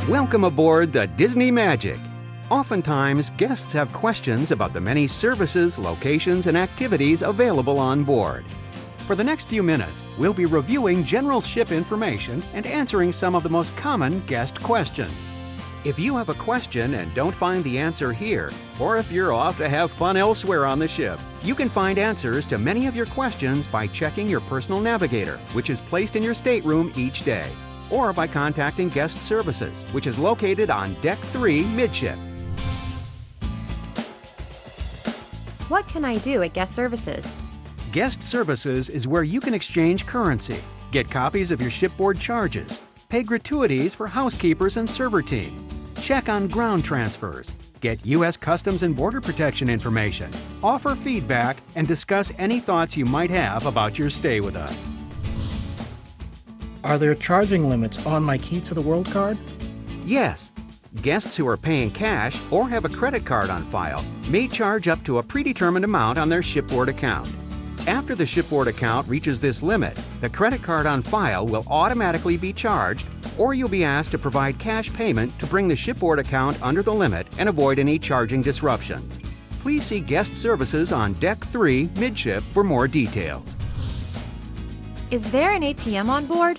Welcome aboard the Disney Magic. Oftentimes, guests have questions about the many services, locations, and activities available on board. For the next few minutes, we'll be reviewing general ship information and answering some of the most common guest questions. If you have a question and don't find the answer here, or if you're off to have fun elsewhere on the ship, you can find answers to many of your questions by checking your personal navigator, which is placed in your stateroom each day, or by contacting Guest Services, which is located on Deck 3 midship. What can I do at Guest Services? Guest Services is where you can exchange currency, get copies of your shipboard charges, pay gratuities for housekeepers and server team, check on ground transfers, get U.S. Customs and Border Protection information, offer feedback, and discuss any thoughts you might have about your stay with us. Are there charging limits on my Key to the World card? Yes. Guests who are paying cash or have a credit card on file may charge up to a predetermined amount on their shipboard account. After the shipboard account reaches this limit, the credit card on file will automatically be charged, or you'll be asked to provide cash payment to bring the shipboard account under the limit and avoid any charging disruptions. Please see Guest Services on Deck 3 midship for more details. Is there an ATM on board?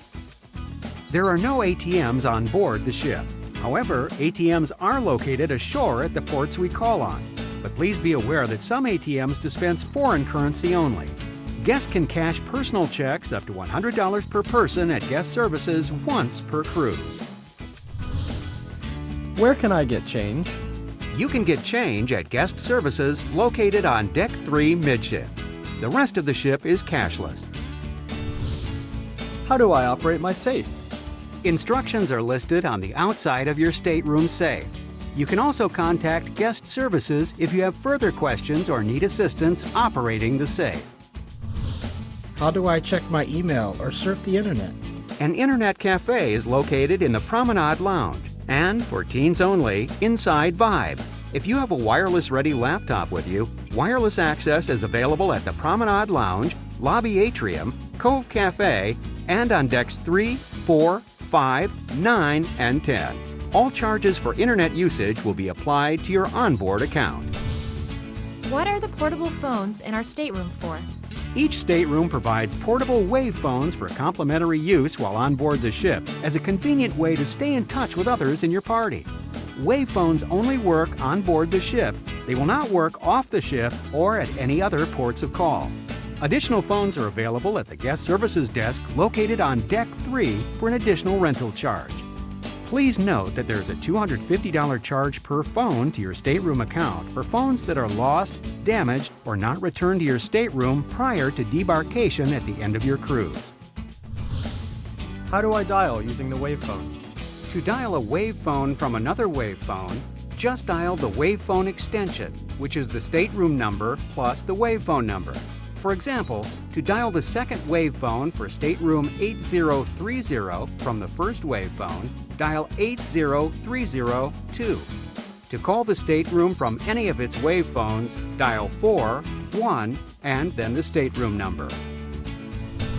There are no ATMs on board the ship. However, ATMs are located ashore at the ports we call on. But please be aware that some ATMs dispense foreign currency only. Guests can cash personal checks up to $100 per person at Guest Services once per cruise. Where can I get change? You can get change at Guest Services located on Deck 3 midship. The rest of the ship is cashless. How do I operate my safe? Instructions are listed on the outside of your stateroom safe. You can also contact Guest Services if you have further questions or need assistance operating the safe. How do I check my email or surf the internet? An internet cafe is located in the Promenade Lounge, and for teens only, inside Vibe. If you have a wireless-ready laptop with you, wireless access is available at the Promenade Lounge, Lobby Atrium, Cove Cafe, and on Decks 3, 4, 5, 9, and 10. All charges for internet usage will be applied to your onboard account. What are the portable phones in our stateroom for? Each stateroom provides portable wave phones for complimentary use while on board the ship as a convenient way to stay in touch with others in your party. Wave phones only work on board the ship. They will not work off the ship or at any other ports of call. Additional phones are available at the Guest Services desk located on Deck 3 for an additional rental charge. Please note that there is a $250 charge per phone to your stateroom account for phones that are lost, damaged, or not returned to your stateroom prior to debarkation at the end of your cruise. How do I dial using the wave phone? To dial a wave phone from another wave phone, just dial the wave phone extension, which is the stateroom number plus the wave phone number. For example, to dial the second wave phone for stateroom 8030 from the first wave phone, dial 80302. To call the stateroom from any of its wave phones, dial 4, 1, and then the stateroom number.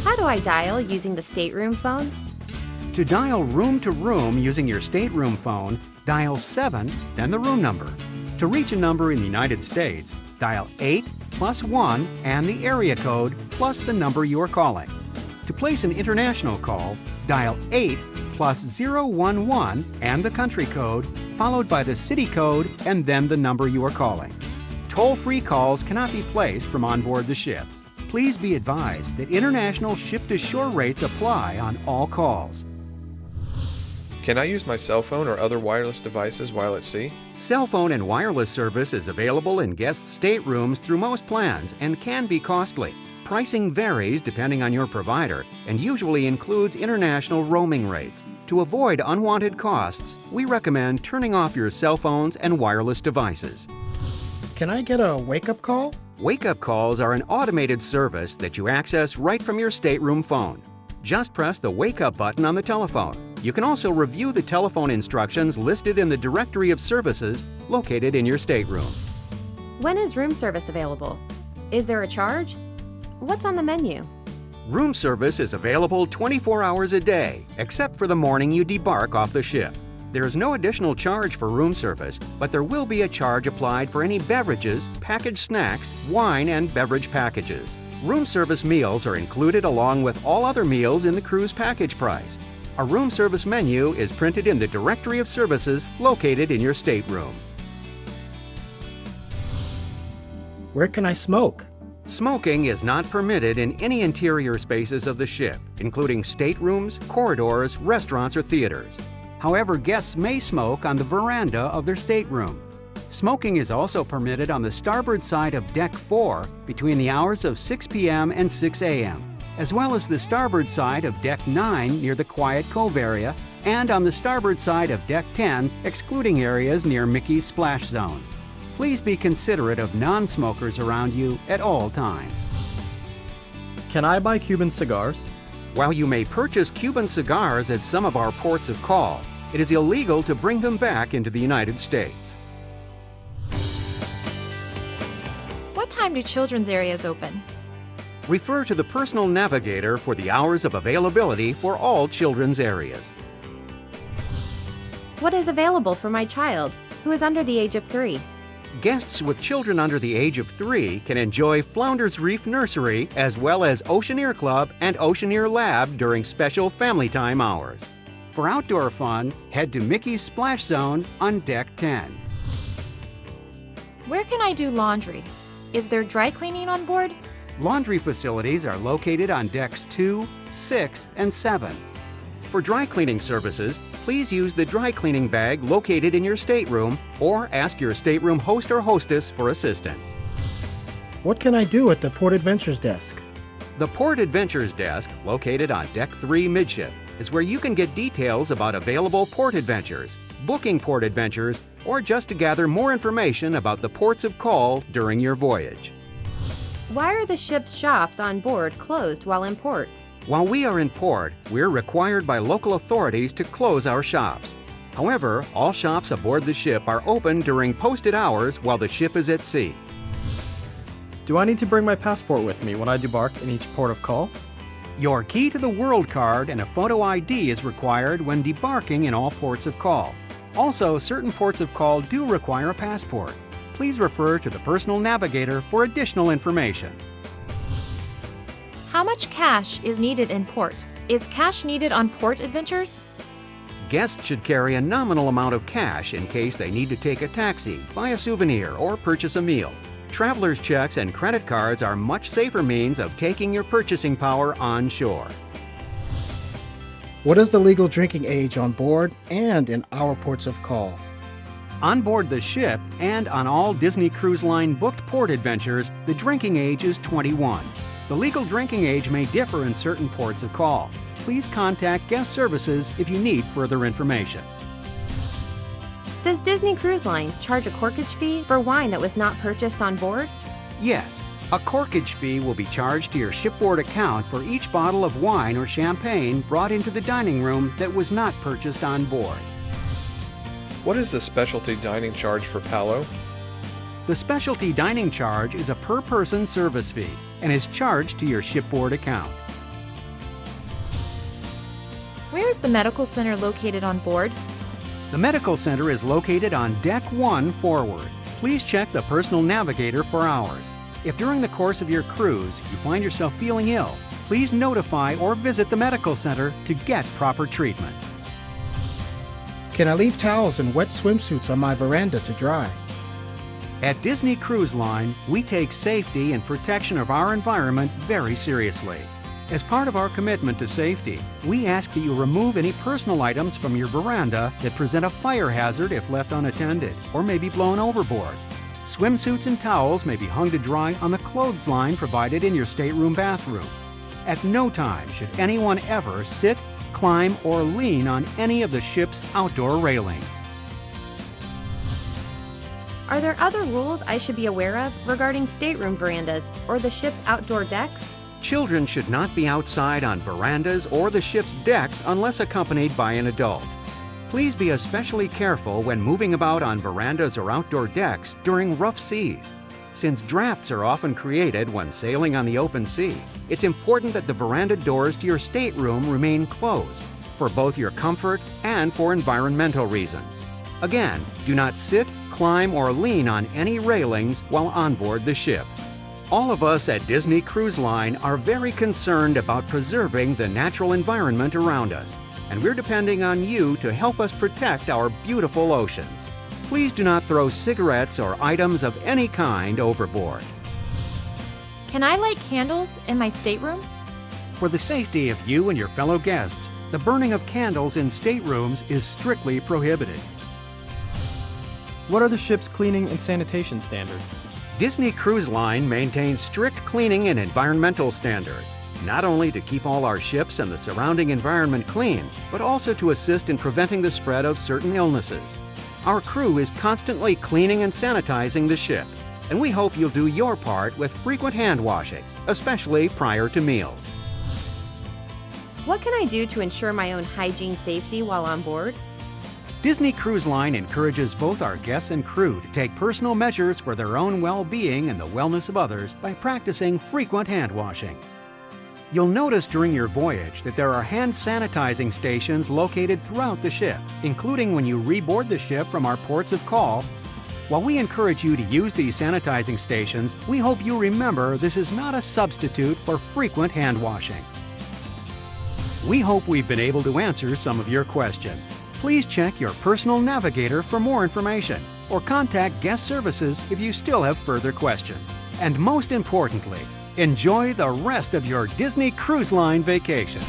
How do I dial using the stateroom phone? To dial room to room using your stateroom phone, dial 7, then the room number. To reach a number in the United States, dial 8 plus 1 and the area code plus the number you are calling. To place an international call, dial 8 plus 011 and the country code, followed by the city code and then the number you are calling. Toll-free calls cannot be placed from on board the ship. Please be advised that international ship-to-shore rates apply on all calls. Can I use my cell phone or other wireless devices while at sea? Cell phone and wireless service is available in guest staterooms through most plans and can be costly. Pricing varies depending on your provider and usually includes international roaming rates. To avoid unwanted costs, we recommend turning off your cell phones and wireless devices. Can I get a wake-up call? Wake-up calls are an automated service that you access right from your stateroom phone. Just press the Wake Up button on the telephone. You can also review the telephone instructions listed in the directory of services located in your stateroom. When is room service available? Is there a charge? What's on the menu? Room service is available 24 hours a day, except for the morning you debark off the ship. There is no additional charge for room service, but there will be a charge applied for any beverages, packaged snacks, wine, and beverage packages. Room service meals are included along with all other meals in the cruise package price. A room service menu is printed in the directory of services located in your stateroom. Where can I smoke? Smoking is not permitted in any interior spaces of the ship, including staterooms, corridors, restaurants, or theaters. However, guests may smoke on the veranda of their stateroom. Smoking is also permitted on the starboard side of Deck 4 between the hours of 6 p.m. and 6 a.m., as well as the starboard side of Deck 9 near the Quiet Cove area and on the starboard side of Deck 10, excluding areas near Mickey's Splash Zone. Please be considerate of non-smokers around you at all times. Can I buy Cuban cigars? While you may purchase Cuban cigars at some of our ports of call, it is illegal to bring them back into the United States. What time do children's areas open? Refer to the Personal Navigator for the hours of availability for all children's areas. What is available for my child, who is under the age of 3? Guests with children under the age of 3 can enjoy Flounders Reef Nursery as well as Oceaneer Club and Oceaneer Lab during special family time hours. For outdoor fun, head to Mickey's Splash Zone on Deck 10. Where can I do laundry? Is there dry cleaning on board? Laundry facilities are located on Decks 2, 6, and 7. For dry cleaning services, please use the dry cleaning bag located in your stateroom or ask your stateroom host or hostess for assistance. What can I do at the Port Adventures desk? The Port Adventures desk, located on Deck 3 midship, is where you can get details about available port adventures, booking port adventures, or just to gather more information about the ports of call during your voyage. Why are the ship's shops on board closed while in port? While we are in port, we're required by local authorities to close our shops. However, all shops aboard the ship are open during posted hours while the ship is at sea. Do I need to bring my passport with me when I debark in each port of call? Your Key to the World card and a photo ID is required when debarking in all ports of call. Also, certain ports of call do require a passport. Please refer to the Personal Navigator for additional information. How much cash is needed in port? Is cash needed on port adventures? Guests should carry a nominal amount of cash in case they need to take a taxi, buy a souvenir, or purchase a meal. Traveler's checks and credit cards are much safer means of taking your purchasing power on shore. What is the legal drinking age on board and in our ports of call? On board the ship and on all Disney Cruise Line booked port adventures, the drinking age is 21. The legal drinking age may differ in certain ports of call. Please contact guest services if you need further information. Does Disney Cruise Line charge a corkage fee for wine that was not purchased on board? Yes, a corkage fee will be charged to your shipboard account for each bottle of wine or champagne brought into the dining room that was not purchased on board. What is the specialty dining charge for Palo? The specialty dining charge is a per-person service fee and is charged to your shipboard account. Where is the medical center located on board? The medical center is located on Deck 1 forward. Please check the Personal Navigator for hours. If during the course of your cruise you find yourself feeling ill, please notify or visit the medical center to get proper treatment. Can I leave towels and wet swimsuits on my veranda to dry? At Disney Cruise Line, we take safety and protection of our environment very seriously. As part of our commitment to safety, we ask that you remove any personal items from your veranda that present a fire hazard if left unattended or may be blown overboard. Swimsuits and towels may be hung to dry on the clothesline provided in your stateroom bathroom. At no time should anyone ever sit, climb, or lean on any of the ship's outdoor railings. Are there other rules I should be aware of regarding stateroom verandas or the ship's outdoor decks? Children should not be outside on verandas or the ship's decks unless accompanied by an adult. Please be especially careful when moving about on verandas or outdoor decks during rough seas. Since drafts are often created when sailing on the open sea, it's important that the veranda doors to your stateroom remain closed. for both your comfort and for environmental reasons. Again, do not sit, climb, or lean on any railings while on board the ship. All of us at Disney Cruise Line are very concerned about preserving the natural environment around us, and we're depending on you to help us protect our beautiful oceans. Please do not throw cigarettes or items of any kind overboard. Can I light candles in my stateroom? For the safety of you and your fellow guests, the burning of candles in staterooms is strictly prohibited. What are the ship's cleaning and sanitation standards? Disney Cruise Line maintains strict cleaning and environmental standards, not only to keep all our ships and the surrounding environment clean, but also to assist in preventing the spread of certain illnesses. Our crew is constantly cleaning and sanitizing the ship, and we hope you'll do your part with frequent hand washing, especially prior to meals. What can I do to ensure my own hygiene safety while on board? Disney Cruise Line encourages both our guests and crew to take personal measures for their own well-being and the wellness of others by practicing frequent hand washing. You'll notice during your voyage that there are hand sanitizing stations located throughout the ship, including when you reboard the ship from our ports of call. While we encourage you to use these sanitizing stations, we hope you remember this is not a substitute for frequent hand washing. We hope we've been able to answer some of your questions. Please check your personal navigator for more information, or contact guest services if you still have further questions. And most importantly, enjoy the rest of your Disney Cruise Line vacation.